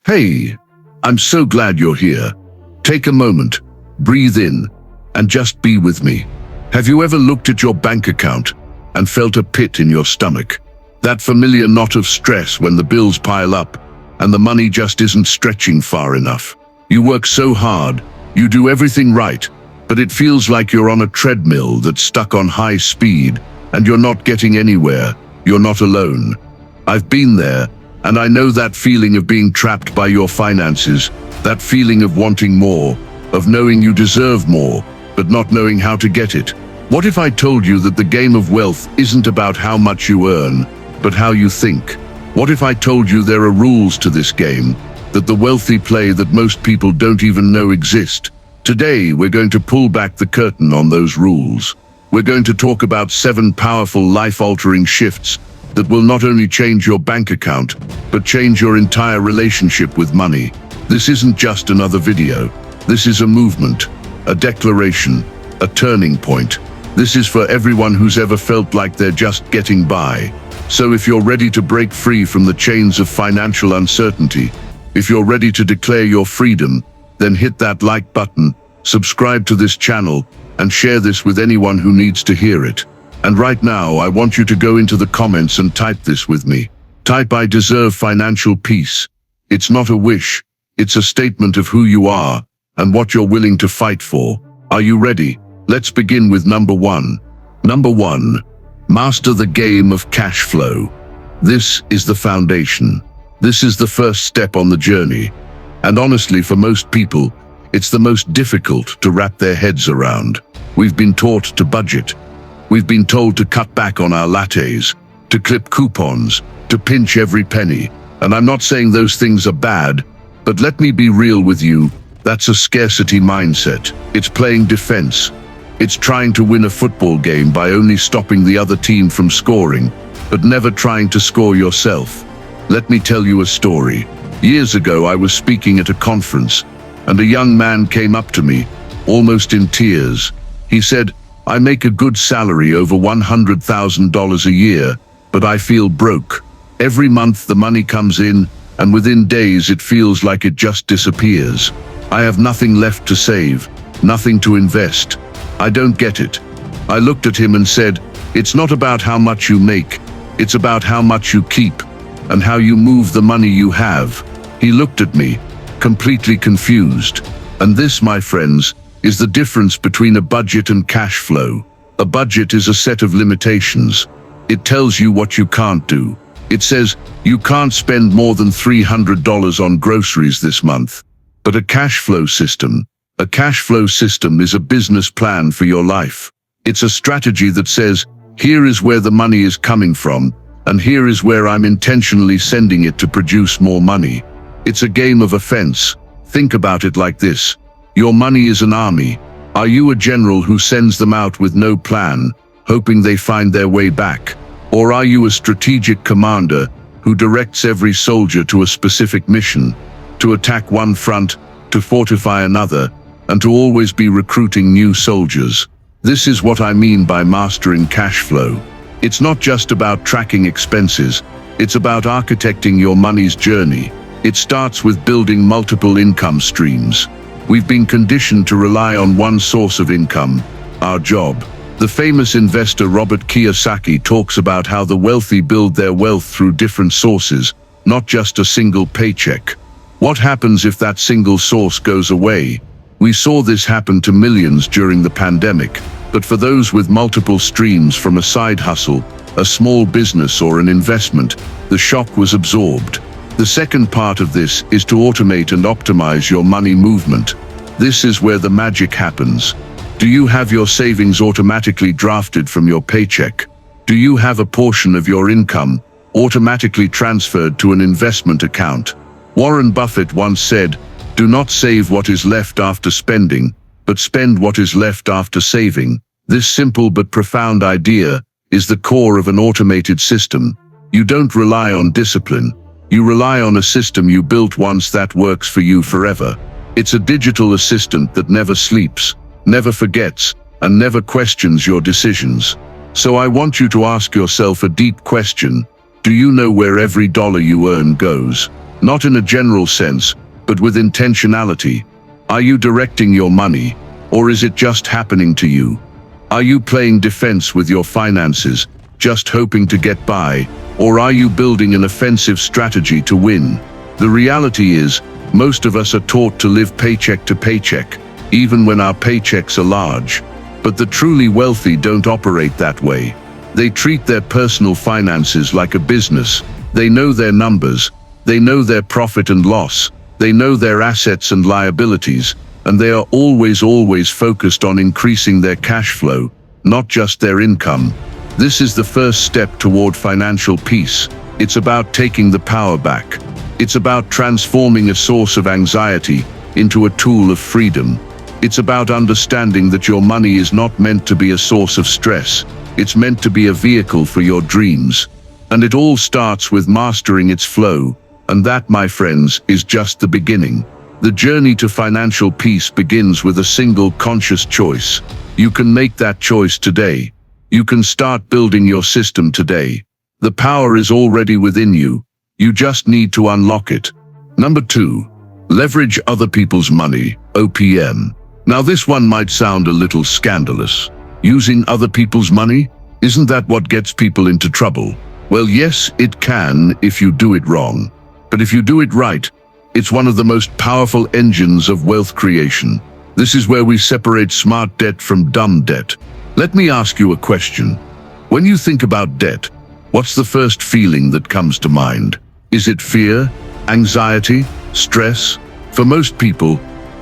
Hey, I'm so glad you're here. Take a moment, breathe in, and just be with me. Have you ever looked at your bank account and felt a pit in your stomach? That familiar knot of stress when the bills pile up and the money just isn't stretching far enough. You work so hard, you do everything right, but it feels like you're on a treadmill that's stuck on high speed and you're not getting anywhere. You're not alone. I've been there, and I know that feeling of being trapped by your finances, that feeling of wanting more, of knowing you deserve more, but not knowing how to get it. What if I told you that the game of wealth isn't about how much you earn, but how you think? What if I told you there are rules to this game, that the wealthy play that most people don't even know exist? Today, we're going to pull back the curtain on those rules. We're going to talk about 7 powerful life-altering shifts that will not only change your bank account, but change your entire relationship with money. This isn't just another video. This is a movement, a declaration, a turning point. This is for everyone who's ever felt like they're just getting by. So if you're ready to break free from the chains of financial uncertainty, if you're ready to declare your freedom, then hit that like button, subscribe to this channel, and share this with anyone who needs to hear it. And right now, I want you to go into the comments and type this with me. Type "I deserve financial peace." It's not a wish, it's a statement of who you are and what you're willing to fight for. Are you ready? Let's begin with number 1. Number 1, master the game of cash flow. This is the foundation. This is the first step on the journey. And honestly, for most people, it's the most difficult to wrap their heads around. We've been taught to budget. We've been told to cut back on our lattes, to clip coupons, to pinch every penny. And I'm not saying those things are bad, but let me be real with you. That's a scarcity mindset. It's playing defense. It's trying to win a football game by only stopping the other team from scoring, but never trying to score yourself. Let me tell you a story. Years ago, I was speaking at a conference, and a young man came up to me, almost in tears. He said, "I make a good salary, over $100,000 a year, but I feel broke. Every month the money comes in, and within days it feels like it just disappears. I have nothing left to save, nothing to invest. I don't get it." I looked at him and said, "It's not about how much you make, it's about how much you keep, and how you move the money you have." He looked at me, completely confused. And this, my friends, is the difference between a budget and cash flow. A budget is a set of limitations. It tells you what you can't do. It says, you can't spend more than $300 on groceries this month. But a cash flow system is a business plan for your life. It's a strategy that says, here is where the money is coming from, and here is where I'm intentionally sending it to produce more money. It's a game of offense. Think about it like this. Your money is an army. Are you a general who sends them out with no plan, hoping they find their way back? Or are you a strategic commander who directs every soldier to a specific mission, to attack one front, to fortify another, and to always be recruiting new soldiers? This is what I mean by mastering cash flow. It's not just about tracking expenses, it's about architecting your money's journey. It starts with building multiple income streams. We've been conditioned to rely on one source of income, our job. The famous investor Robert Kiyosaki talks about how the wealthy build their wealth through different sources, not just a single paycheck. What happens if that single source goes away? We saw this happen to millions during the pandemic, but for those with multiple streams from a side hustle, a small business or an investment, the shock was absorbed. The second part of this is to automate and optimize your money movement. This is where the magic happens. Do you have your savings automatically drafted from your paycheck? Do you have a portion of your income automatically transferred to an investment account? Warren Buffett once said, "Do not save what is left after spending, but spend what is left after saving." This simple but profound idea is the core of an automated system. You don't rely on discipline. You rely on a system you built once that works for you forever. It's a digital assistant that never sleeps, never forgets, and never questions your decisions. So I want you to ask yourself a deep question. Do you know where every dollar you earn goes? Not in a general sense, but with intentionality. Are you directing your money, or is it just happening to you? Are you playing defense with your finances, just hoping to get by, or are you building an offensive strategy to win? The reality is, most of us are taught to live paycheck to paycheck, even when our paychecks are large. But the truly wealthy don't operate that way. They treat their personal finances like a business. They know their numbers, they know their profit and loss, they know their assets and liabilities, and they are always focused on increasing their cash flow, not just their income. This is the first step toward financial peace. It's about taking the power back. It's about transforming a source of anxiety into a tool of freedom. It's about understanding that your money is not meant to be a source of stress. It's meant to be a vehicle for your dreams. And it all starts with mastering its flow. And that, my friends, is just the beginning. The journey to financial peace begins with a single conscious choice. You can make that choice today. You can start building your system today. The power is already within you. You just need to unlock it. Number 2, leverage other people's money, OPM. Now this one might sound a little scandalous. Using other people's money? Isn't that what gets people into trouble? Well, yes, it can if you do it wrong. But if you do it right, it's one of the most powerful engines of wealth creation. This is where we separate smart debt from dumb debt. Let me ask you a question. When you think about debt, what's the first feeling that comes to mind? Is it fear, anxiety, stress? For most people,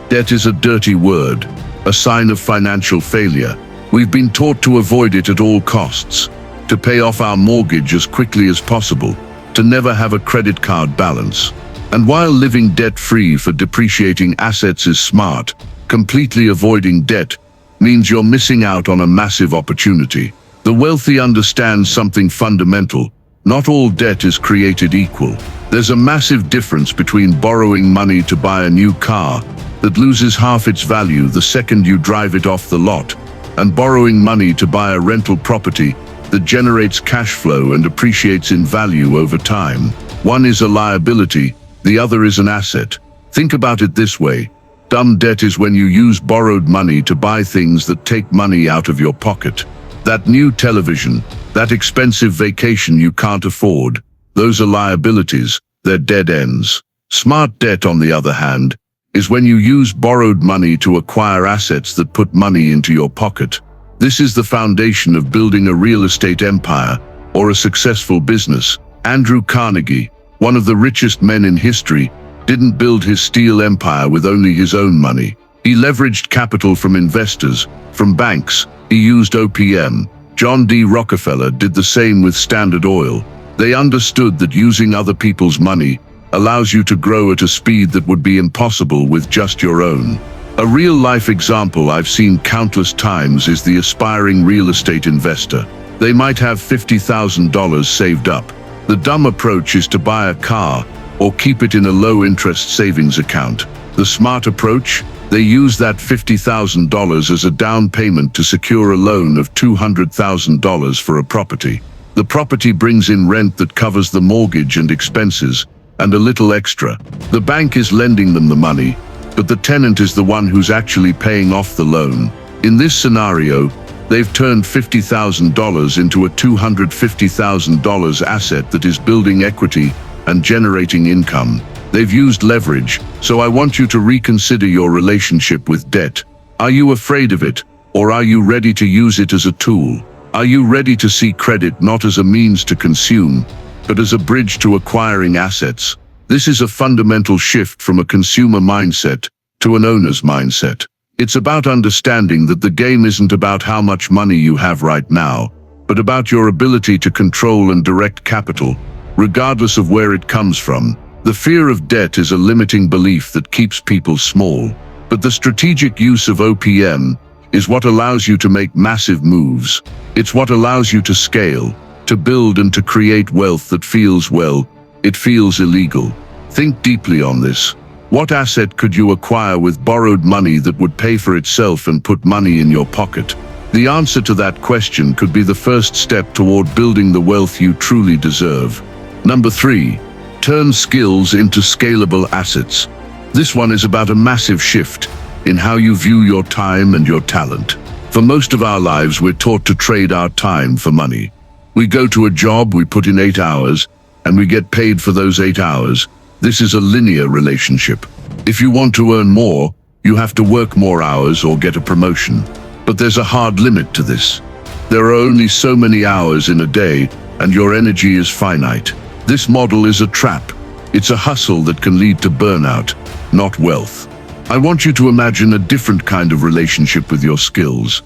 debt is a dirty word, a sign of financial failure. We've been taught to avoid it at all costs, to pay off our mortgage as quickly as possible, to never have a credit card balance. And while living debt-free for depreciating assets is smart, completely avoiding debt means you're missing out on a massive opportunity. The wealthy understand something fundamental. Not all debt is created equal. There's a massive difference between borrowing money to buy a new car that loses half its value the second you drive it off the lot, and borrowing money to buy a rental property that generates cash flow and appreciates in value over time. One is a liability, the other is an asset. Think about it this way. Dumb debt is when you use borrowed money to buy things that take money out of your pocket. That new television, that expensive vacation you can't afford, those are liabilities, they're dead ends. Smart debt, on the other hand, is when you use borrowed money to acquire assets that put money into your pocket. This is the foundation of building a real estate empire or a successful business. Andrew Carnegie, one of the richest men in history, didn't build his steel empire with only his own money. He leveraged capital from investors, from banks. He used OPM. John D. Rockefeller did the same with Standard Oil. They understood that using other people's money allows you to grow at a speed that would be impossible with just your own. A real-life example I've seen countless times is the aspiring real estate investor. They might have $50,000 saved up. The dumb approach is to buy a car or keep it in a low-interest savings account. The smart approach? They use that $50,000 as a down payment to secure a loan of $200,000 for a property. The property brings in rent that covers the mortgage and expenses, and a little extra. The bank is lending them the money, but the tenant is the one who's actually paying off the loan. In this scenario, they've turned $50,000 into a $250,000 asset that is building equity and generating income. They've used leverage, so I want you to reconsider your relationship with debt. Are you afraid of it, or are you ready to use it as a tool? Are you ready to see credit not as a means to consume, but as a bridge to acquiring assets? This is a fundamental shift from a consumer mindset to an owner's mindset. It's about understanding that the game isn't about how much money you have right now, but about your ability to control and direct capital, regardless of where it comes from. The fear of debt is a limiting belief that keeps people small, but the strategic use of OPM is what allows you to make massive moves. It's what allows you to scale, to build and to create wealth that feels, well, it feels illegal. Think deeply on this. What asset could you acquire with borrowed money that would pay for itself and put money in your pocket? The answer to that question could be the first step toward building the wealth you truly deserve. Number 3, Turn skills into scalable assets. This one is about a massive shift in how you view your time and your talent. For most of our lives, we're taught to trade our time for money. We go to a job, we put in 8 hours, and we get paid for those 8 hours. This is a linear relationship. If you want to earn more, you have to work more hours or get a promotion. But there's a hard limit to this. There are only so many hours in a day, and your energy is finite. This model is a trap. It's a hustle that can lead to burnout, not wealth. I want you to imagine a different kind of relationship with your skills.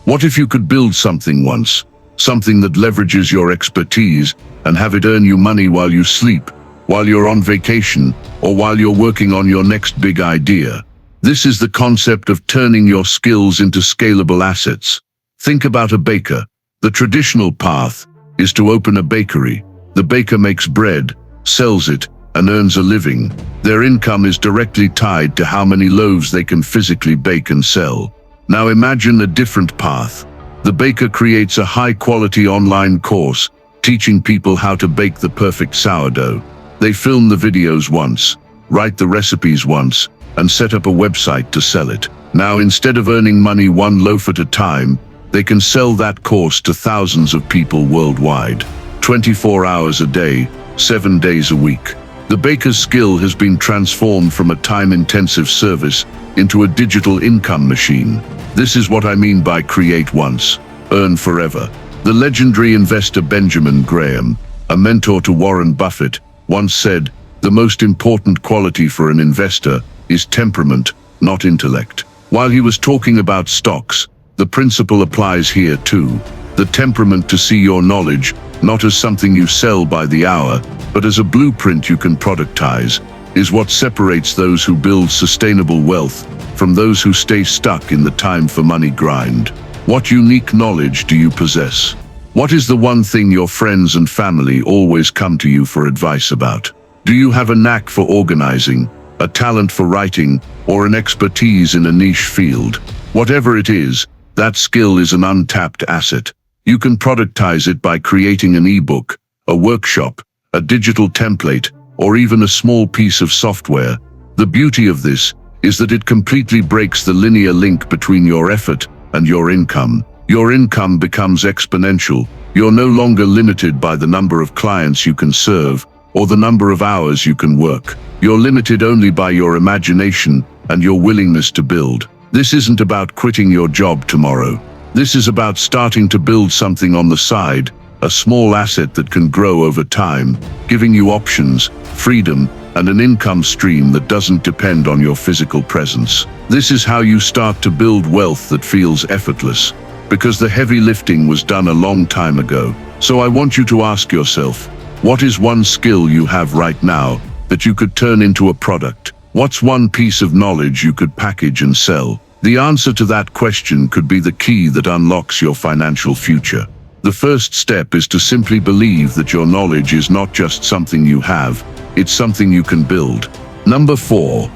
What if you could build something once, something that leverages your expertise and have it earn you money while you sleep, while you're on vacation, or while you're working on your next big idea? This is the concept of turning your skills into scalable assets. Think about a baker. The traditional path is to open a bakery. The baker makes bread, sells it, and earns a living. Their income is directly tied to how many loaves they can physically bake and sell. Now imagine a different path. The baker creates a high-quality online course, teaching people how to bake the perfect sourdough. They film the videos once, write the recipes once, and set up a website to sell it. Now, instead of earning money one loaf at a time, they can sell that course to thousands of people worldwide. 24 hours a day, 7 days a week. The baker's skill has been transformed from a time-intensive service into a digital income machine. This is what I mean by create once, earn forever. The legendary investor Benjamin Graham, a mentor to Warren Buffett, once said, "The most important quality for an investor is temperament, not intellect." While he was talking about stocks, the principle applies here too. The temperament to see your knowledge not as something you sell by the hour, but as a blueprint you can productize, is what separates those who build sustainable wealth from those who stay stuck in the time for money grind. What unique knowledge do you possess? What is the one thing your friends and family always come to you for advice about? Do you have a knack for organizing, a talent for writing, or an expertise in a niche field? Whatever it is, that skill is an untapped asset. You can productize it by creating an ebook, a workshop, a digital template, or even a small piece of software. The beauty of this is that it completely breaks the linear link between your effort and your income. Your income becomes exponential. You're no longer limited by the number of clients you can serve or the number of hours you can work. You're limited only by your imagination and your willingness to build. This isn't about quitting your job tomorrow. This is about starting to build something on the side, a small asset that can grow over time, giving you options, freedom, and an income stream that doesn't depend on your physical presence. This is how you start to build wealth that feels effortless, because the heavy lifting was done a long time ago. So I want you to ask yourself, what is one skill you have right now that you could turn into a product? What's one piece of knowledge you could package and sell? The answer to that question could be the key that unlocks your financial future. The first step is to simply believe that your knowledge is not just something you have, it's something you can build. Number 4,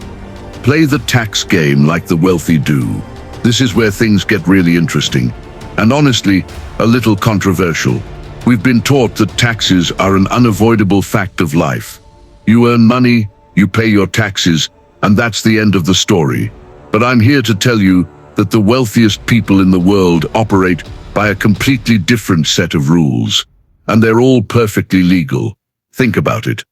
play the tax game like the wealthy do. This is where things get really interesting, and honestly, a little controversial. We've been taught that taxes are an unavoidable fact of life. You earn money, you pay your taxes, and that's the end of the story. But I'm here to tell you that the wealthiest people in the world operate by a completely different set of rules, and they're all perfectly legal. Think about it.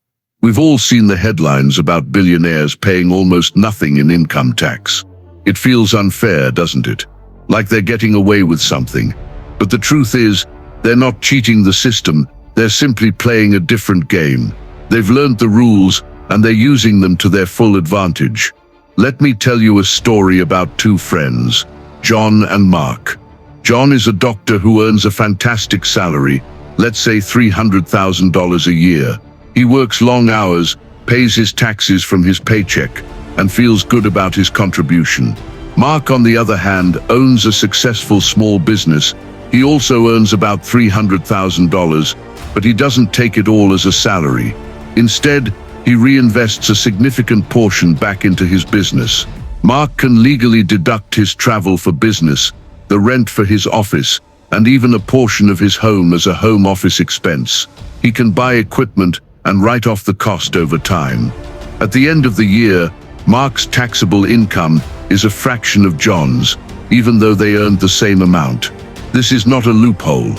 We've all seen the headlines about billionaires paying almost nothing in income tax. It feels unfair, doesn't it? Like they're getting away with something. But the truth is, they're not cheating the system, they're simply playing a different game. They've learned the rules, and they're using them to their full advantage. Let me tell you a story about two friends, John and Mark. John is a doctor who earns a fantastic salary, let's say $300,000 a year. He works long hours, pays his taxes from his paycheck, and feels good about his contribution. Mark, on the other hand, owns a successful small business. He also earns about $300,000, but he doesn't take it all as a salary. Instead, he reinvests a significant portion back into his business. Mark can legally deduct his travel for business, the rent for his office, and even a portion of his home as a home office expense. He can buy equipment and write off the cost over time. At the end of the year, Mark's taxable income is a fraction of John's, even though they earned the same amount. This is not a loophole.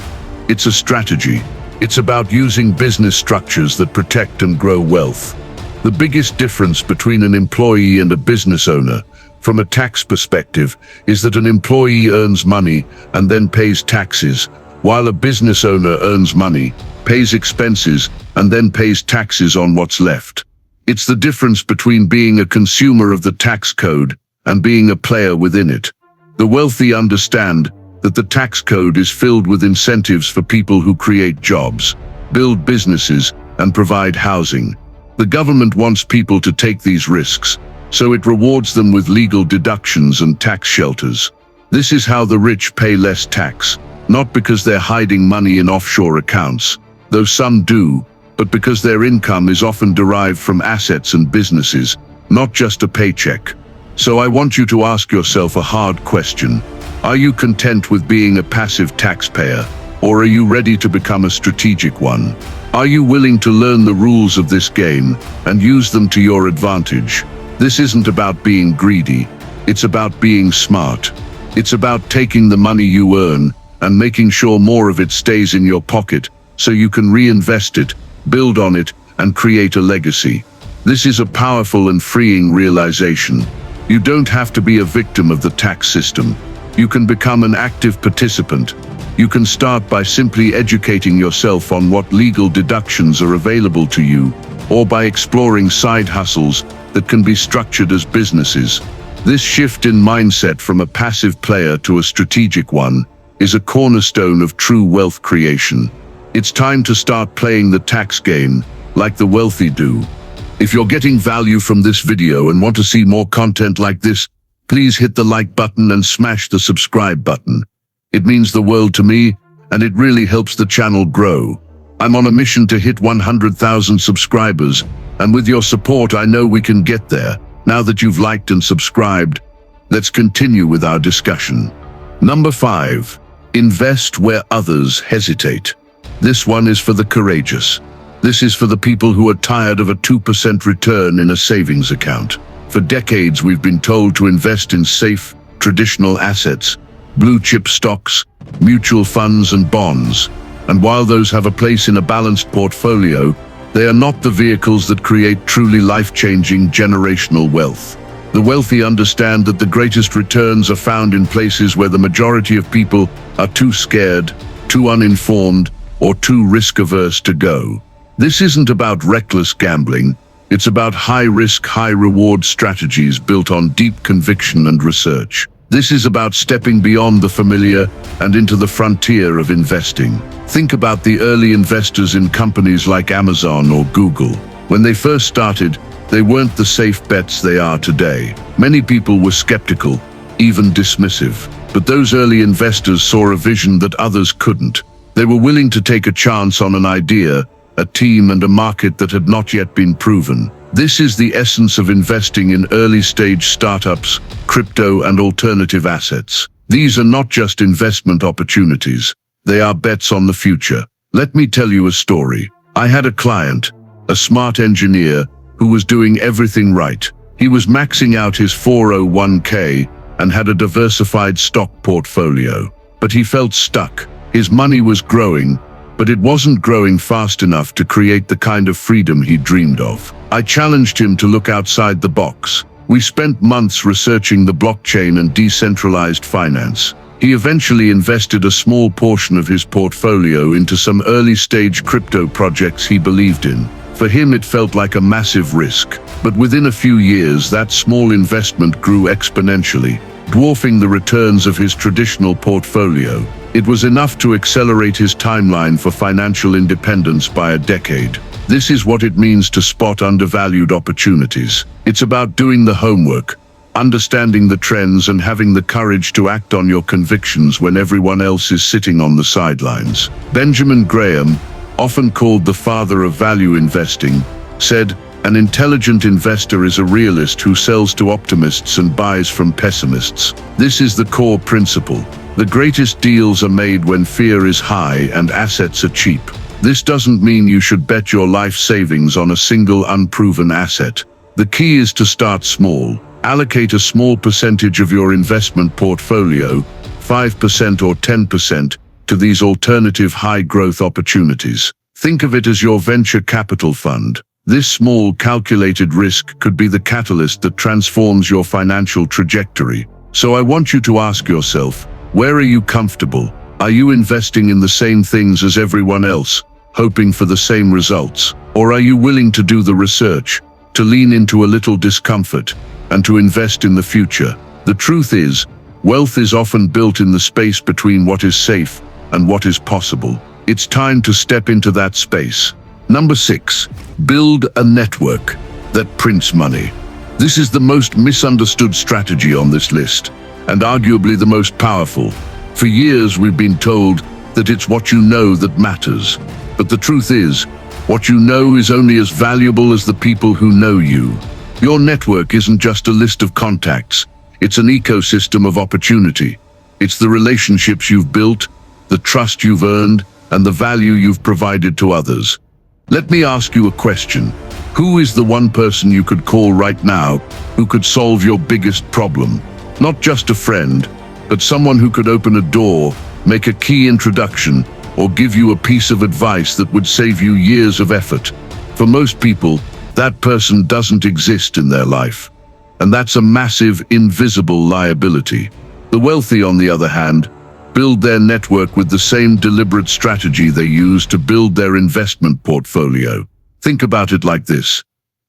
It's a strategy. It's about using business structures that protect and grow wealth. The biggest difference between an employee and a business owner, from a tax perspective, is that an employee earns money and then pays taxes, while a business owner earns money, pays expenses, and then pays taxes on what's left. It's the difference between being a consumer of the tax code and being a player within it. The wealthy understand that the tax code is filled with incentives for people who create jobs, build businesses, and provide housing. The government wants people to take these risks, so it rewards them with legal deductions and tax shelters. This is how the rich pay less tax, not because they're hiding money in offshore accounts, though some do, but because their income is often derived from assets and businesses, not just a paycheck. So I want you to ask yourself a hard question. Are you content with being a passive taxpayer, or are you ready to become a strategic one? Are you willing to learn the rules of this game and use them to your advantage? This isn't about being greedy. It's about being smart. It's about taking the money you earn and making sure more of it stays in your pocket so you can reinvest it, build on it, and create a legacy. This is a powerful and freeing realization. You don't have to be a victim of the tax system. You can become an active participant. You can start by simply educating yourself on what legal deductions are available to you, or by exploring side hustles that can be structured as businesses. This shift in mindset from a passive player to a strategic one is a cornerstone of true wealth creation. It's time to start playing the tax game like the wealthy do. If you're getting value from this video and want to see more content like this, please hit the like button and smash the subscribe button. It means the world to me, and it really helps the channel grow. I'm on a mission to hit 100,000 subscribers, and with your support I know we can get there. Now that you've liked and subscribed, let's continue with our discussion. Number 5. Invest where others hesitate. This one is for the courageous. This is for the people who are tired of a 2% return in a savings account. For decades, we've been told to invest in safe, traditional assets, blue-chip stocks, mutual funds, and bonds. And while those have a place in a balanced portfolio, they are not the vehicles that create truly life-changing generational wealth. The wealthy understand that the greatest returns are found in places where the majority of people are too scared, too uninformed, or too risk-averse to go. This isn't about reckless gambling. It's about high-risk, high-reward strategies built on deep conviction and research. This is about stepping beyond the familiar and into the frontier of investing. Think about the early investors in companies like Amazon or Google. When they first started, they weren't the safe bets they are today. Many people were skeptical, even dismissive. But those early investors saw a vision that others couldn't. They were willing to take a chance on an idea, a team, and a market that had not yet been proven. This is the essence of investing in early-stage startups, crypto, and alternative assets. These are not just investment opportunities. They are bets on the future. Let me tell you a story. I had a client, a smart engineer, who was doing everything right. He was maxing out his 401k and had a diversified stock portfolio. But he felt stuck. His money was growing, but it wasn't growing fast enough to create the kind of freedom he dreamed of. I challenged him to look outside the box. We spent months researching the blockchain and decentralized finance. He eventually invested a small portion of his portfolio into some early-stage crypto projects he believed in. For him, it felt like a massive risk. But within a few years, that small investment grew exponentially, dwarfing the returns of his traditional portfolio. It was enough to accelerate his timeline for financial independence by a decade. This is what it means to spot undervalued opportunities. It's about doing the homework, understanding the trends, and having the courage to act on your convictions when everyone else is sitting on the sidelines. Benjamin Graham, often called the father of value investing, said, "An intelligent investor is a realist who sells to optimists and buys from pessimists." This is the core principle. The greatest deals are made when fear is high and assets are cheap. This doesn't mean you should bet your life savings on a single unproven asset. The key is to start small. Allocate a small percentage of your investment portfolio, 5% or 10%, to these alternative high-growth opportunities. Think of it as your venture capital fund. This small, calculated risk could be the catalyst that transforms your financial trajectory. So I want you to ask yourself, where are you comfortable? Are you investing in the same things as everyone else, hoping for the same results? Or are you willing to do the research, to lean into a little discomfort, and to invest in the future? The truth is, wealth is often built in the space between what is safe and what is possible. It's time to step into that space. Number 6, build a network that prints money. This is the most misunderstood strategy on this list, and arguably the most powerful. For years we've been told that it's what you know that matters. But the truth is, what you know is only as valuable as the people who know you. Your network isn't just a list of contacts. It's an ecosystem of opportunity. It's the relationships you've built, the trust you've earned, and the value you've provided to others. Let me ask you a question. Who is the one person you could call right now who could solve your biggest problem? Not just a friend, but someone who could open a door, make a key introduction, or give you a piece of advice that would save you years of effort. For most people, that person doesn't exist in their life. And that's a massive, invisible liability. The wealthy, on the other hand, build their network with the same deliberate strategy they use to build their investment portfolio. Think about it like this.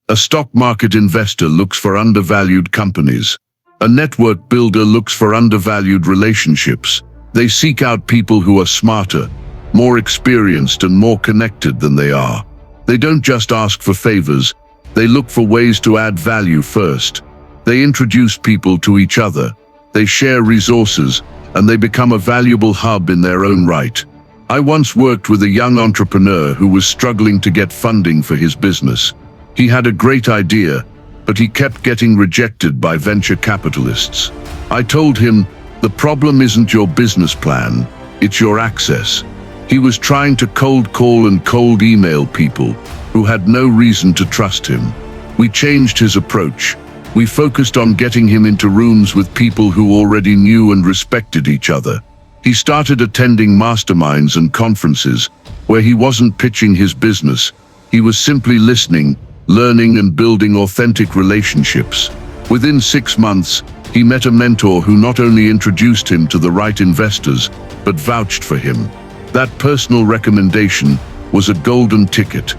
A stock market investor looks for undervalued companies. A network builder looks for undervalued relationships. They seek out people who are smarter, more experienced, and more connected than they are. They don't just ask for favors, they look for ways to add value first. They introduce people to each other. They share resources, and they become a valuable hub in their own right. I once worked with a young entrepreneur who was struggling to get funding for his business. He had a great idea, but he kept getting rejected by venture capitalists. I told him, the problem isn't your business plan, it's your access. He was trying to cold call and cold email people who had no reason to trust him. We changed his approach. We focused on getting him into rooms with people who already knew and respected each other. He started attending masterminds and conferences where he wasn't pitching his business. He was simply listening, learning, and building authentic relationships. Within 6 months, he met a mentor who not only introduced him to the right investors, but vouched for him. That personal recommendation was a golden ticket.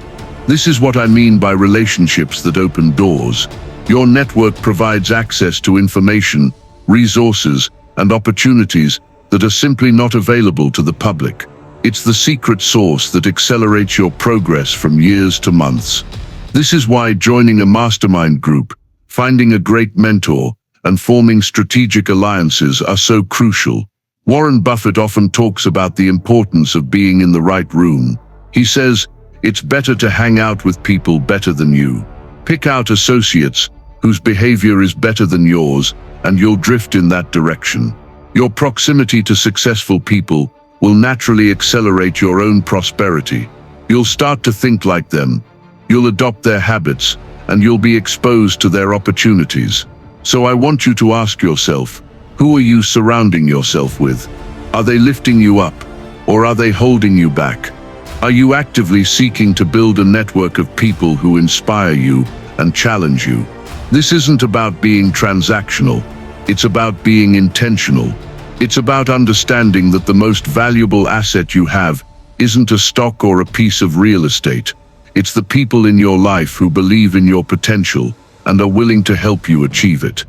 This is what I mean by relationships that open doors. Your network provides access to information, resources, and opportunities that are simply not available to the public. It's the secret sauce that accelerates your progress from years to months. This is why joining a mastermind group, finding a great mentor, and forming strategic alliances are so crucial. Warren Buffett often talks about the importance of being in the right room. He says, it's better to hang out with people better than you. Pick out associates whose behavior is better than yours, and you'll drift in that direction. Your proximity to successful people will naturally accelerate your own prosperity. You'll start to think like them. You'll adopt their habits, and you'll be exposed to their opportunities. So I want you to ask yourself, who are you surrounding yourself with? Are they lifting you up, or are they holding you back? Are you actively seeking to build a network of people who inspire you and challenge you? This isn't about being transactional. It's about being intentional. It's about understanding that the most valuable asset you have isn't a stock or a piece of real estate. It's the people in your life who believe in your potential and are willing to help you achieve it.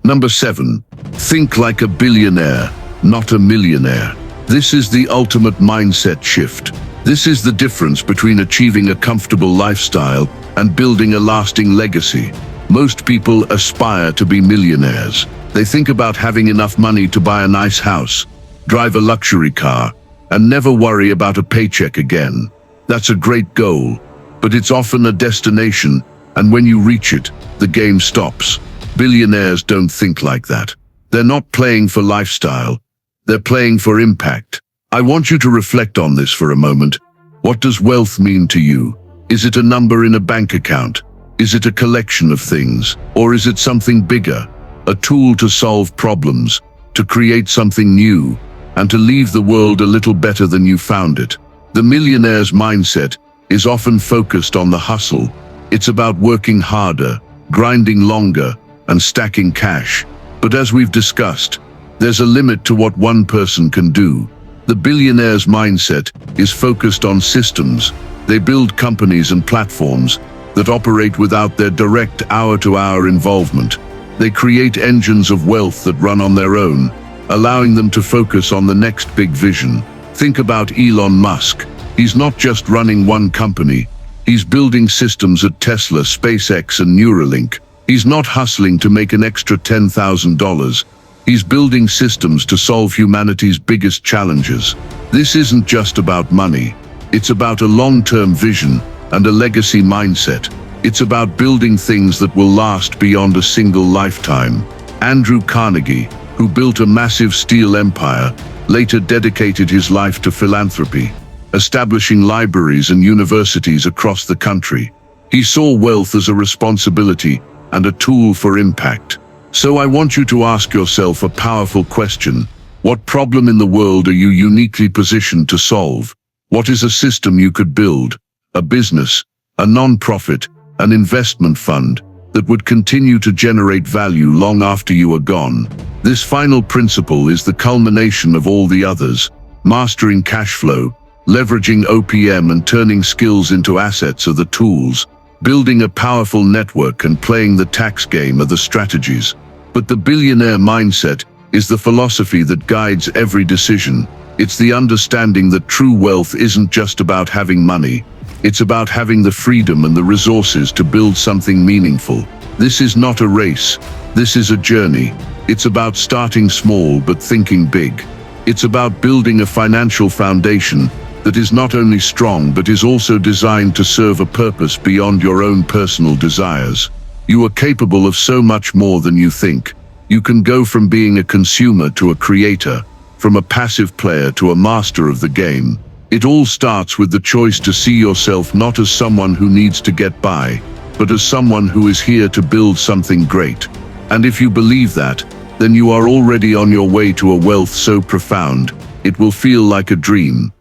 Number 7, think like a billionaire, not a millionaire. This is the ultimate mindset shift. This is the difference between achieving a comfortable lifestyle and building a lasting legacy. Most people aspire to be millionaires. They think about having enough money to buy a nice house, drive a luxury car, and never worry about a paycheck again. That's a great goal, but it's often a destination, and when you reach it, the game stops. Billionaires don't think like that. They're not playing for lifestyle. They're playing for impact. I want you to reflect on this for a moment. What does wealth mean to you? Is it a number in a bank account? Is it a collection of things? Or is it something bigger? A tool to solve problems, to create something new, and to leave the world a little better than you found it. The millionaire's mindset is often focused on the hustle. It's about working harder, grinding longer, and stacking cash. But as we've discussed, there's a limit to what one person can do. The billionaire's mindset is focused on systems. They build companies and platforms that operate without their direct hour-to-hour involvement. They create engines of wealth that run on their own, allowing them to focus on the next big vision. Think about Elon Musk. He's not just running one company. He's building systems at Tesla, SpaceX, and Neuralink. He's not hustling to make an extra $10,000. He's building systems to solve humanity's biggest challenges. This isn't just about money. It's about a long-term vision and a legacy mindset. It's about building things that will last beyond a single lifetime. Andrew Carnegie, who built a massive steel empire, later dedicated his life to philanthropy, establishing libraries and universities across the country. He saw wealth as a responsibility and a tool for impact. So I want you to ask yourself a powerful question. What problem in the world are you uniquely positioned to solve? What is a system you could build, a business, a non-profit, an investment fund that would continue to generate value long after you are gone? This final principle is the culmination of all the others. Mastering cash flow, leveraging OPM and turning skills into assets are the tools. Building a powerful network and playing the tax game are the strategies. But the billionaire mindset is the philosophy that guides every decision. It's the understanding that true wealth isn't just about having money. It's about having the freedom and the resources to build something meaningful. This is not a race. This is a journey. It's about starting small but thinking big. It's about building a financial foundation that is not only strong but is also designed to serve a purpose beyond your own personal desires. You are capable of so much more than you think. You can go from being a consumer to a creator, from a passive player to a master of the game. It all starts with the choice to see yourself not as someone who needs to get by, but as someone who is here to build something great. And if you believe that, then you are already on your way to a wealth so profound, it will feel like a dream.